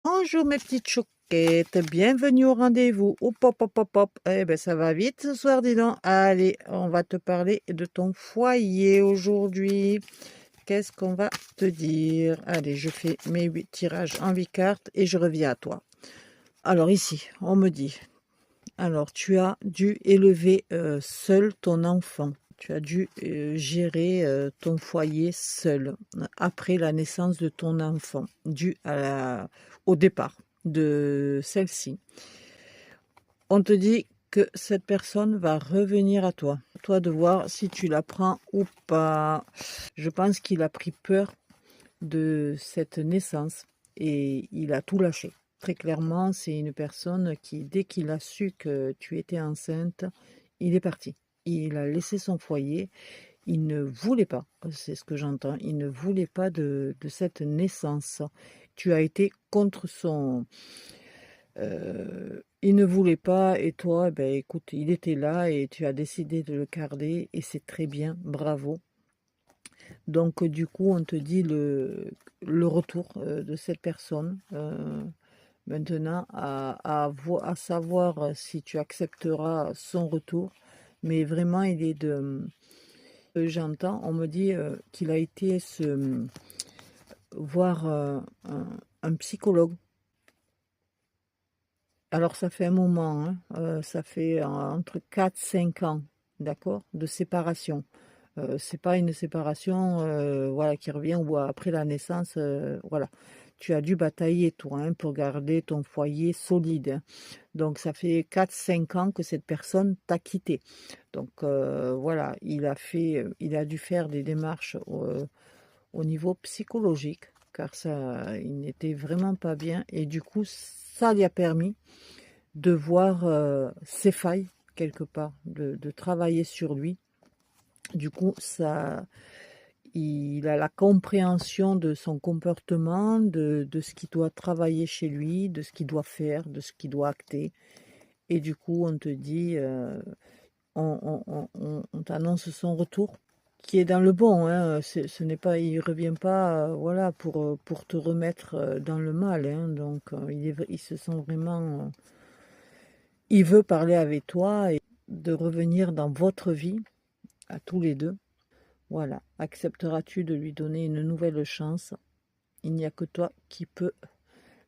Bonjour mes petites chouquettes, bienvenue au rendez-vous. Hop, hop, hop, hop, hop. Eh ben ça va vite ce soir, dis donc. Allez, on va te parler de ton foyer aujourd'hui. Qu'est-ce qu'on va te dire? Allez, je fais mes 8 tirages en 8 cartes et je reviens à toi. Alors ici, on me dit, alors tu as dû élever seul ton enfant. Tu as dû gérer ton foyer seul après la naissance de ton enfant, dû au départ de celle-ci. On te dit que cette personne va revenir à toi. À toi de voir si tu la prends ou pas. Je pense qu'il a pris peur de cette naissance et il a tout lâché. Très clairement, c'est une personne qui, dès qu'il a su que tu étais enceinte, il est parti. Il a laissé son foyer. Il ne voulait pas, c'est ce que j'entends, il ne voulait pas de cette naissance. Tu as été contre son... il ne voulait pas et toi, ben écoute, il était là et tu as décidé de le garder et c'est très bien, bravo. Donc du coup, on te dit le retour de cette personne. Maintenant, à savoir si tu accepteras son retour. Mais vraiment, il est de... j'entends, on me dit qu'il a été voir un psychologue. Alors ça fait un moment, hein, ça fait entre 4 5 ans, d'accord, de séparation. C'est pas une séparation voilà, qui revient ou après la naissance. Voilà. Tu as dû batailler, toi, hein, pour garder ton foyer solide, hein. Donc, ça fait 4 5 ans que cette personne t'a quitté. Donc, voilà, il a dû faire des démarches au niveau psychologique, car ça, il n'était vraiment pas bien. Et du coup, ça lui a permis de voir ses failles, quelque part, de travailler sur lui. Du coup, ça, il a la compréhension de son comportement, de ce qu'il doit travailler chez lui, de ce qu'il doit faire, de ce qu'il doit acter. Et du coup, on te dit, on t'annonce son retour, qui est dans le bon, hein. Ce n'est pas, il revient pas, voilà, pour te remettre dans le mal, hein. Donc, il se sent vraiment, il veut parler avec toi et de revenir dans votre vie, à tous les deux. Voilà. Accepteras-tu de lui donner une nouvelle chance? Il n'y a que toi qui peux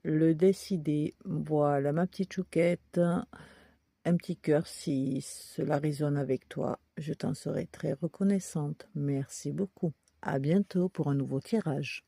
le décider. Voilà, ma petite chouquette. Un petit cœur si cela résonne avec toi. Je t'en serai très reconnaissante. Merci beaucoup. À bientôt pour un nouveau tirage.